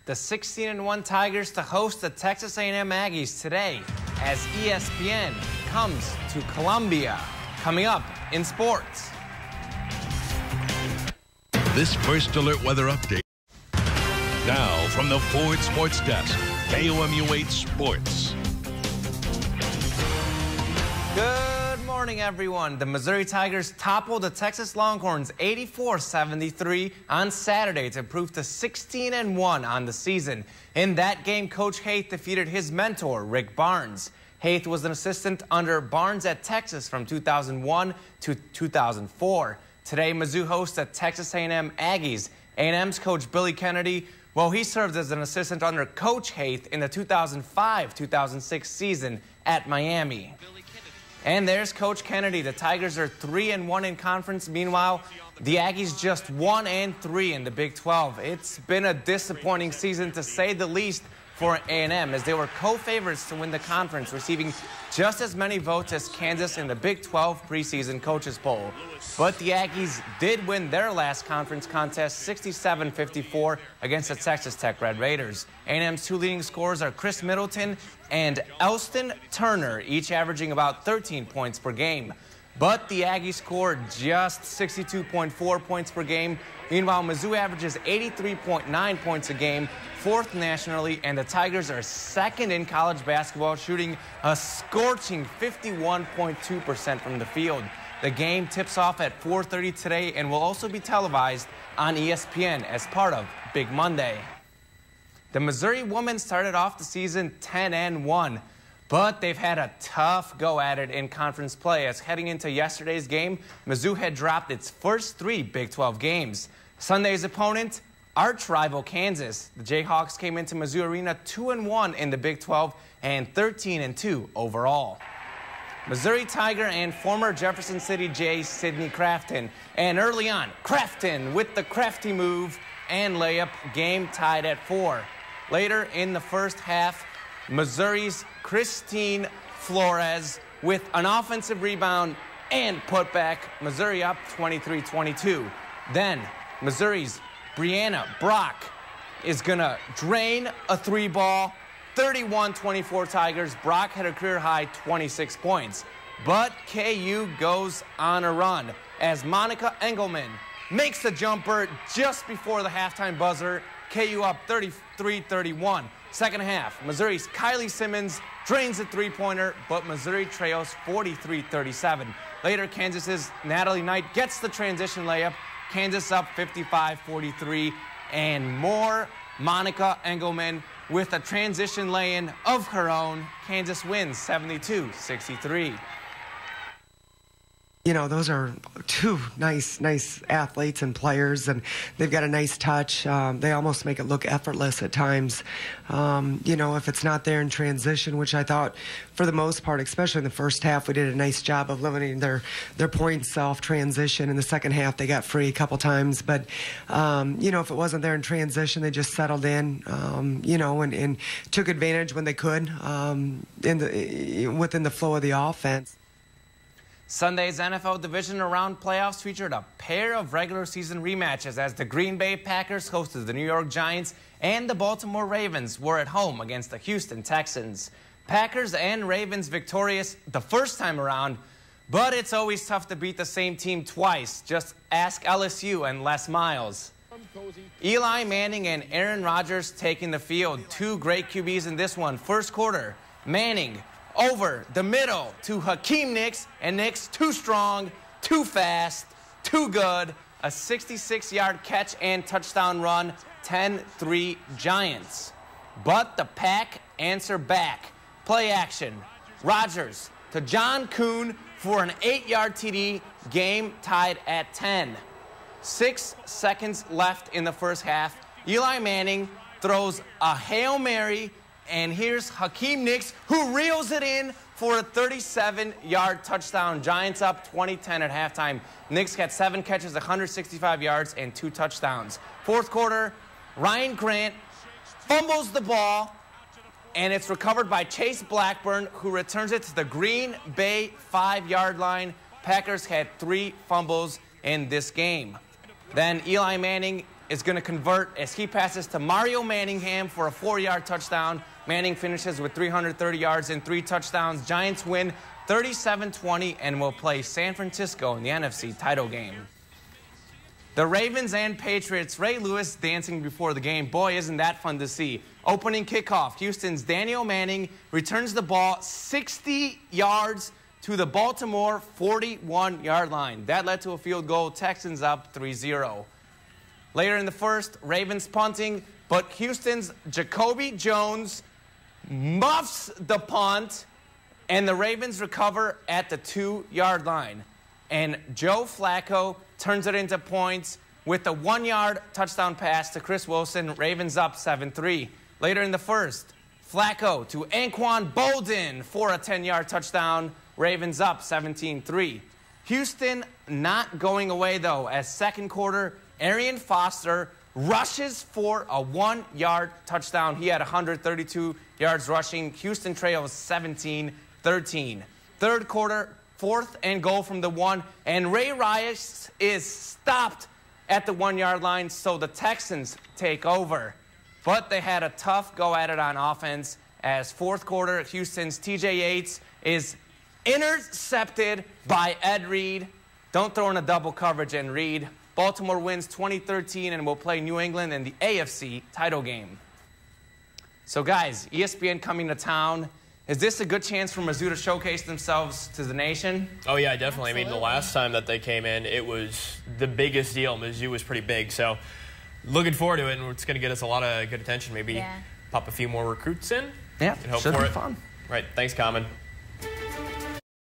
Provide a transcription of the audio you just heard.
the 16-1 Tigers to host the Texas A&M Aggies today as ESPN comes to Columbia. Coming up in sports. This First Alert weather update. Now from the Ford Sports Desk, KOMU 8 Sports. Good morning, everyone. The Missouri Tigers toppled the Texas Longhorns 84-73 on Saturday to improve to 16-1 on the season. In that game, Coach Haith defeated his mentor, Rick Barnes. Haith was an assistant under Barnes at Texas from 2001 to 2004. Today, Mizzou hosts the Texas A&M Aggies. A&M's coach Billy Kennedy, well, he served as an assistant under Coach Haith in the 2005-2006 season at Miami. And there's Coach Kennedy. The Tigers are 3-1 in conference. Meanwhile, the Aggies just 1-3 in the Big 12. It's been a disappointing season, to say the least, for A&M, as they were co-favorites to win the conference, receiving just as many votes as Kansas in the Big 12 preseason coaches poll. But the Aggies did win their last conference contest 67-54 against the Texas Tech Red Raiders. A&M's two leading scorers are Chris Middleton and Elston Turner, each averaging about 13 points per game. But the Aggies scored just 62.4 points per game. Meanwhile, Mizzou averages 83.9 points a game, fourth nationally, and the Tigers are second in college basketball, shooting a scorching 51.2% from the field. The game tips off at 4:30 today and will also be televised on ESPN as part of Big Monday. The Missouri women started off the season 10-1. But they've had a tough go at it in conference play, as heading into yesterday's game, Mizzou had dropped its first 3 Big 12 games. Sunday's opponent, arch rival Kansas. The Jayhawks came into Mizzou Arena 2-1 in the Big 12 and 13-2 overall. Missouri Tiger and former Jefferson City Jay Sidney Crafton. And early on, Crafton with the crafty move and layup, game tied at 4. Later in the first half, Missouri's Christine Flores with an offensive rebound and putback. Missouri up 23-22. Then Missouri's Brianna Brock is going to drain a 3-ball. 31-24 Tigers. Brock had a career high 26 points. But KU goes on a run as Monica Engelman makes the jumper just before the halftime buzzer. KU up 33-31. Second half, Missouri's Kylie Simmons drains a three-pointer, but Missouri trails 43-37. Later, Kansas's Natalie Knight gets the transition layup. Kansas up 55-43, and more Monica Engelman with a transition lay-in of her own. Kansas wins 72-63. You know, those are two nice athletes and players, and they've got a nice touch. They almost make it look effortless at times. You know, if it's not there in transition, which I thought for the most part, especially in the first half, we did a nice job of limiting their points off transition. In the second half, they got free a couple times. But, you know, if it wasn't there in transition, they just settled in, you know, and took advantage when they could within the flow of the offense. Sunday's NFL Divisional Round playoffs featured a pair of regular season rematches as the Green Bay Packers hosted the New York Giants and the Baltimore Ravens were at home against the Houston Texans. Packers and Ravens victorious the first time around, but it's always tough to beat the same team twice. Just ask LSU and Les Miles. Eli Manning and Aaron Rodgers taking the field. Two great QBs in this one. First quarter, Manning over the middle to Hakeem Nicks, and Nicks too strong, too fast, too good. A 66-yard catch and touchdown run, 10-3 Giants. But the Pack answer back. Play action. Rodgers to John Kuhn for an 8-yard TD, game tied at 10. 6 seconds left in the first half. Eli Manning throws a Hail Mary, and here's Hakeem Nicks, who reels it in for a 37-yard touchdown. Giants up 20-10 at halftime. Nicks had 7 catches, 165 yards, and 2 touchdowns. Fourth quarter, Ryan Grant fumbles the ball, and it's recovered by Chase Blackburn, who returns it to the Green Bay 5-yard line. Packers had 3 fumbles in this game. Then Eli Manning is going to convert as he passes to Mario Manningham for a 4-yard touchdown. Manning finishes with 330 yards and 3 touchdowns. Giants win 37-20 and will play San Francisco in the NFC title game. The Ravens and Patriots, Ray Lewis dancing before the game. Boy, isn't that fun to see. Opening kickoff, Houston's Daniel Manning returns the ball 60 yards to the Baltimore 41-yard line. That led to a field goal. Texans up 3-0. Later in the first, Ravens punting, but Houston's Jacoby Jones muffs the punt, and the Ravens recover at the 2-yard line. And Joe Flacco turns it into points with a 1-yard touchdown pass to Chris Wilson. Ravens up 7-3. Later in the first, Flacco to Anquan Boldin for a 10-yard touchdown. Ravens up 17-3. Houston not going away, though, as second quarter, Arian Foster rushes for a 1-yard touchdown. He had 132 yards rushing. Houston trails 17-13. Third quarter, 4th and goal from the 1, and Ray Rice is stopped at the 1-yard line, so the Texans take over. But they had a tough go at it on offense as fourth quarter, Houston's TJ Yates is intercepted by Ed Reed. Don't throw in a double coverage, and Reed. Baltimore wins 20-13 and will play New England in the AFC title game. So, guys, ESPN coming to town. Is this a good chance for Mizzou to showcase themselves to the nation? Oh, yeah, definitely. Absolutely. I mean, the last time that they came in, it was the biggest deal. Mizzou was pretty big. So, looking forward to it, and it's going to get us a lot of good attention. Maybe pop a few more recruits in. Yeah, and hope should for be it. Fun. Right. Thanks, Common.